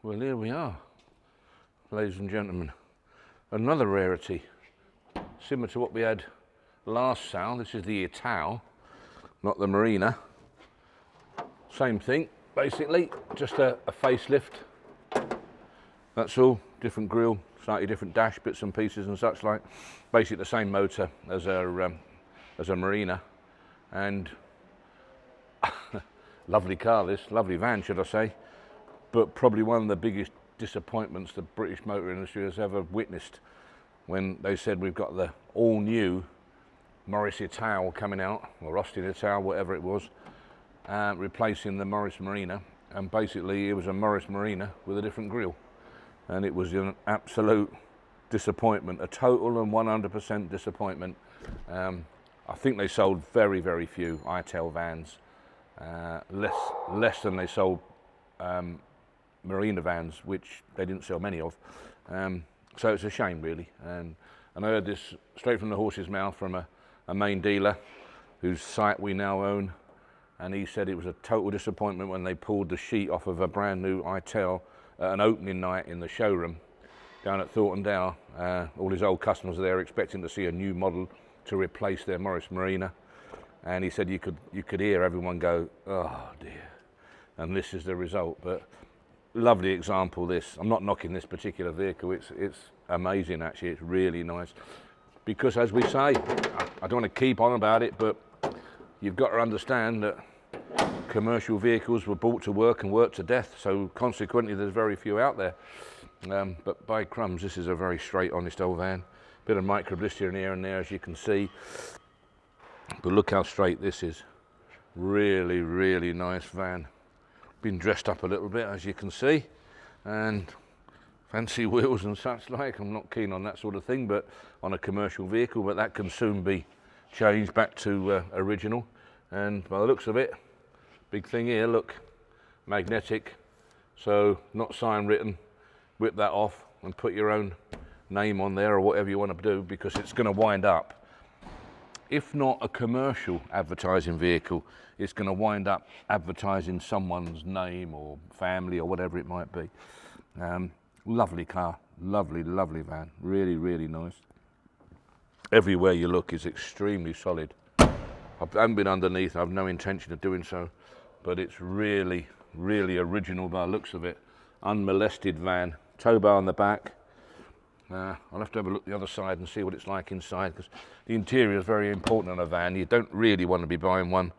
Well, here we are, ladies and gentlemen. Another rarity, similar to what we had last sale. This is the Ital, not the Marina. Same thing, basically, just a facelift. That's all. Different grille, slightly different dash, bits and pieces and such like. Basically the same motor as a Marina, and lovely car, this lovely van, should I say, but probably one of the biggest disappointments the British motor industry has ever witnessed, when they said we've got the all-new Morris Ital coming out, or Austin Ital, whatever it was, replacing the Morris Marina, and basically it was a Morris Marina with a different grille, and it was an absolute disappointment, a total and 100% disappointment. I think they sold very, very few Ital vans, less than they sold Marina vans, which they didn't sell many of. So it's a shame, really. And I heard this straight from the horse's mouth from a main dealer whose site we now own, and he said it was a total disappointment when they pulled the sheet off of a brand new Ital at an opening night in the showroom down at Thornton Dower. All his old customers were there expecting to see a new model to replace their Morris Marina, and he said you could hear everyone go, oh dear, and this is the result. But lovely example, this. I'm not knocking this particular vehicle, it's amazing actually, it's really nice. Because as we say, I don't want to keep on about it, but you've got to understand that commercial vehicles were bought to work and work to death, so consequently there's very few out there. But by crumbs, this is a very straight, honest old van. Bit of micro blistering here and there, as you can see. But look how straight this is. Really, really nice van. Been dressed up a little bit, as you can see, and fancy wheels and such like. I'm not keen on that sort of thing, but on a commercial vehicle, but that can soon be changed back to original. And by the looks of it, big thing here, look, magnetic, so not sign written. Whip that off and put your own name on there or whatever you want to do, because it's going to wind up, if not a commercial advertising vehicle, it's going to wind up advertising someone's name or family or whatever it might be. Lovely car, lovely, lovely van, really, really nice. Everywhere you look is extremely solid. I haven't been underneath, I have no intention of doing so, but it's really, really original by the looks of it. Unmolested van, tow bar on the back. I'll have to have a look at the other side and see what it's like inside, because the interior is very important on a van. You don't really want to be buying one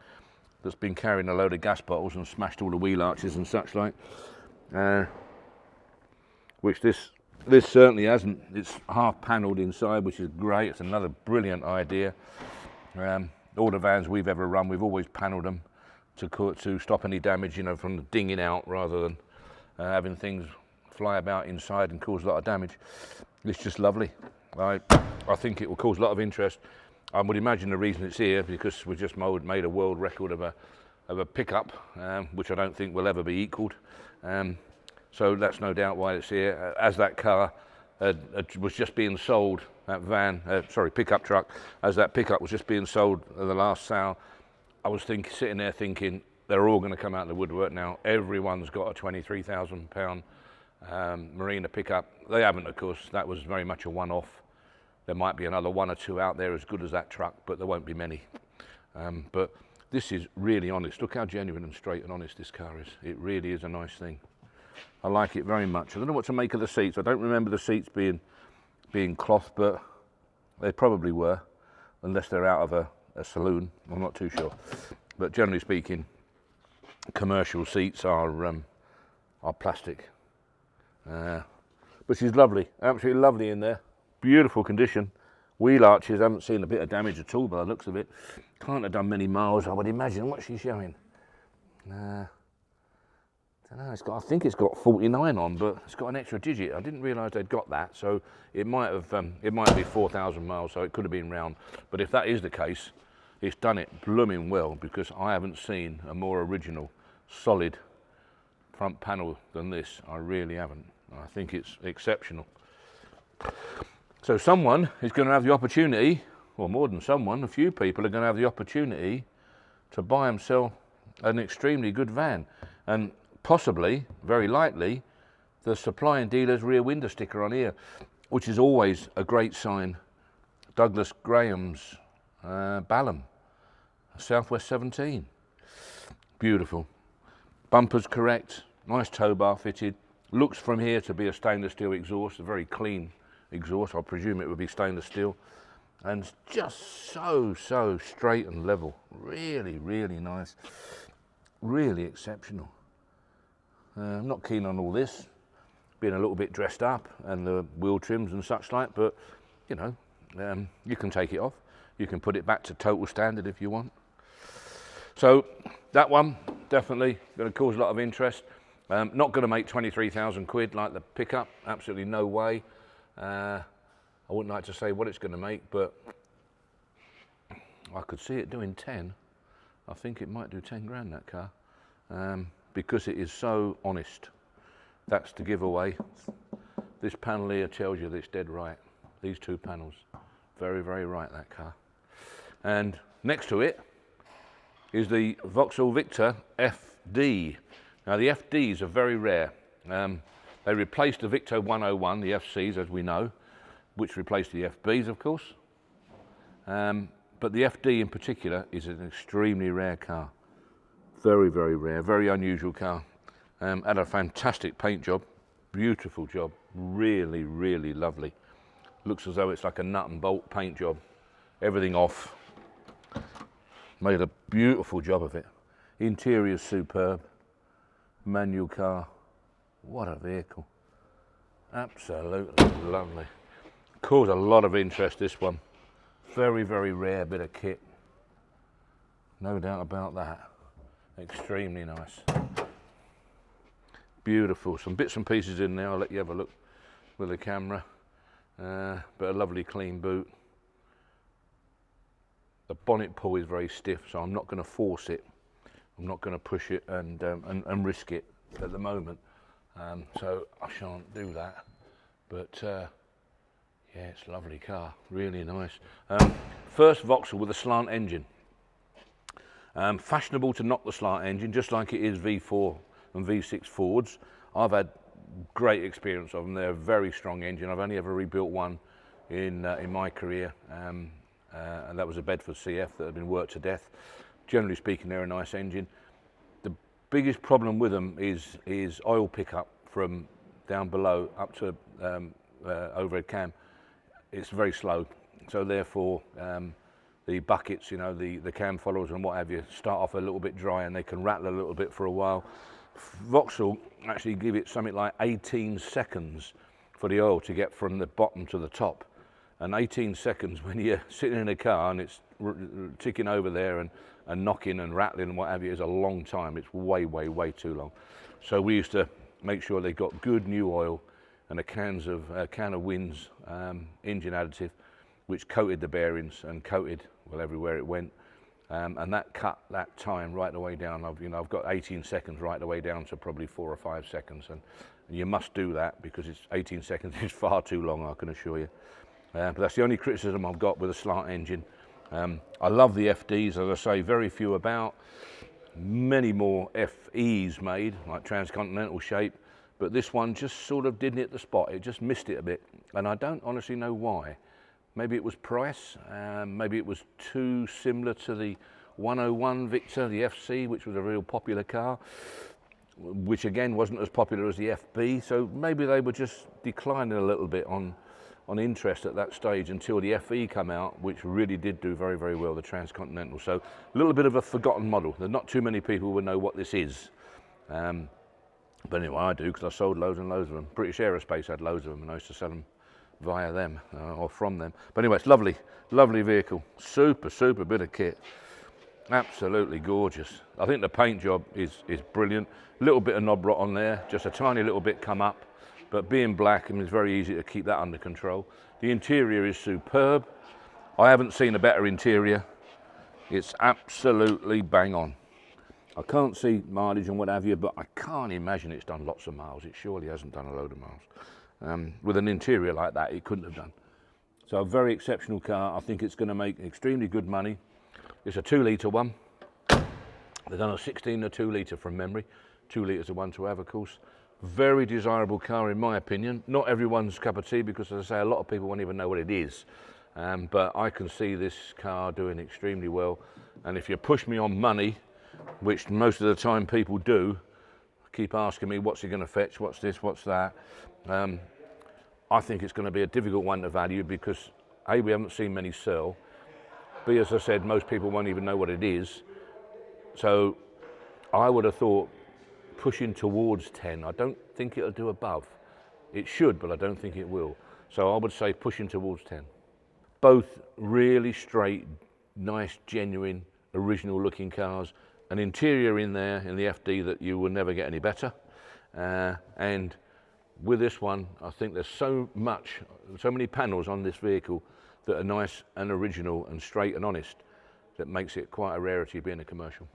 that's been carrying a load of gas bottles and smashed all the wheel arches and such like, which this certainly hasn't. It's half panelled inside, which is great. It's another brilliant idea. All the vans we've ever run, we've always panelled them to stop any damage, you know, from the dinging out, rather than having things fly about inside and cause a lot of damage. It's just lovely. I think it will cause a lot of interest. I would imagine the reason it's here because we just made a world record of a pickup, which I don't think will ever be equalled. So that's no doubt why it's here. As that car was just being sold, that van, pickup truck, as that pickup was just being sold at the last sale, I was sitting there thinking, they're all going to come out of the woodwork now. Everyone's got a £23,000 Marina pickup. They haven't, of course. That was very much a one-off. There might be another one or two out there as good as that truck, but there won't be many. But this is really honest. Look how genuine and straight and honest this car is. It really is a nice thing. I like it very much. I don't know what to make of the seats. I don't remember the seats being cloth, but they probably were, unless they're out of a saloon. I'm not too sure. But generally speaking, commercial seats are plastic. But she's lovely, absolutely lovely in there. Beautiful condition. Wheel arches, haven't seen a bit of damage at all by the looks of it. Can't have done many miles, I would imagine. What's she showing? Don't know, I think it's got 49 on, but it's got an extra digit. I didn't realise they'd got that, so it might be 4,000 miles, so it could have been round. But if that is the case, it's done it blooming well, because I haven't seen a more original, solid front panel than this. I really haven't. I think it's exceptional. So someone is going to have the opportunity, or more than someone, a few people are going to have the opportunity to buy themselves an extremely good van. And possibly, very likely, the supply and dealer's rear window sticker on here, which is always a great sign. Douglas Graham's Balham, Southwest 17. Beautiful. Bumper's correct, nice tow bar fitted. Looks from here to be a stainless steel exhaust, a very clean exhaust. I presume it would be stainless steel. And just so straight and level. Really, really nice. Really exceptional. I'm not keen on all this, being a little bit dressed up and the wheel trims and such like, but you know, you can take it off. You can put it back to total standard if you want. So that one, definitely going to cause a lot of interest. Not going to make 23,000 quid like the pickup, absolutely no way. I wouldn't like to say what it's going to make, but I could see it doing 10. I think it might do 10 grand, that car, because it is so honest. That's the giveaway. This panel here tells you that it's dead right. These two panels, very, very right, that car. And next to it is the Vauxhall Victor FD. Now the FDs are very rare. They replaced the Victor 101, the FCs as we know, which replaced the FBs of course. But the FD in particular is an extremely rare car. Very, very rare, very unusual car. Had a fantastic paint job, beautiful job, really, really lovely. Looks as though it's like a nut and bolt paint job. Everything off. Made a beautiful job of it. Interior's superb. Manual car. What a vehicle. Absolutely lovely. Caused a lot of interest, this one. Very, very rare bit of kit. No doubt about that. Extremely nice. Beautiful. Some bits and pieces in there. I'll let you have a look with the camera. But a lovely clean boot. The bonnet pull is very stiff, so I'm not going to force it. I'm not going to push it and risk it at the moment. So I shan't do that. But yeah, it's a lovely car, really nice. First Vauxhall with a slant engine. Fashionable to knock the slant engine, just like it is V4 and V6 Fords. I've had great experience of them. They're a very strong engine. I've only ever rebuilt one in my career, and that was a Bedford CF that had been worked to death. Generally speaking, they're a nice engine. The biggest problem with them is oil pickup from down below up to overhead cam. It's very slow, so therefore the buckets, you know, the cam followers and what have you, start off a little bit dry and they can rattle a little bit for a while. Vauxhall actually give it something like 18 seconds for the oil to get from the bottom to the top. And 18 seconds when you're sitting in a car and it's ticking over there and knocking and rattling and what have you is a long time. It's way, way, way too long. So we used to make sure they got good new oil and a can of Wins engine additive, which coated the bearings and coated well everywhere it went, and that cut that time right the way down. I've got 18 seconds right the way down to probably 4 or 5 seconds, and you must do that because it's 18 seconds is far too long, I can assure you. But that's the only criticism I've got with a slant engine. I love the FDs, as I say, very few about. Many more FEs made, like transcontinental shape, but this one just sort of didn't hit the spot. It just missed it a bit, and I don't honestly know why. Maybe it was price, maybe it was too similar to the 101 Victor, the FC, which was a real popular car, which again wasn't as popular as the FB, so maybe they were just declining a little bit on interest at that stage until the FE come out, which really did do very, very well, the Transcontinental. So a little bit of a forgotten model. There's not too many people who would know what this is. But anyway, I do, because I sold loads and loads of them. British Aerospace had loads of them, and I used to sell them via them or from them. But anyway, it's lovely, lovely vehicle. Super, super bit of kit. Absolutely gorgeous. I think the paint job is brilliant. A little bit of knob rot on there, just a tiny little bit come up. But being black, it's very easy to keep that under control. The interior is superb. I haven't seen a better interior. It's absolutely bang on. I can't see mileage and what have you, but I can't imagine it's done lots of miles. It surely hasn't done a load of miles. With an interior like that, it couldn't have done. So a very exceptional car. I think it's going to make extremely good money. It's a 2-litre one. They've done a 16 and a 2 litre from memory. 2 litres of one to have, of course. Very desirable car in my opinion. Not everyone's cup of tea because, as I say, a lot of people won't even know what it is. But I can see this car doing extremely well. And if you push me on money, which most of the time people do, keep asking me what's it going to fetch, what's this, what's that. I think it's going to be a difficult one to value because A, we haven't seen many sell. B, as I said, most people won't even know what it is. So I would have thought pushing towards 10. I don't think it'll do above. It should, but I don't think it will. So I would say pushing towards 10. Both really straight, nice, genuine, original looking cars. An interior in there in the FD that you will never get any better. And with this one, I think there's so many panels on this vehicle that are nice and original and straight and honest that makes it quite a rarity being a commercial.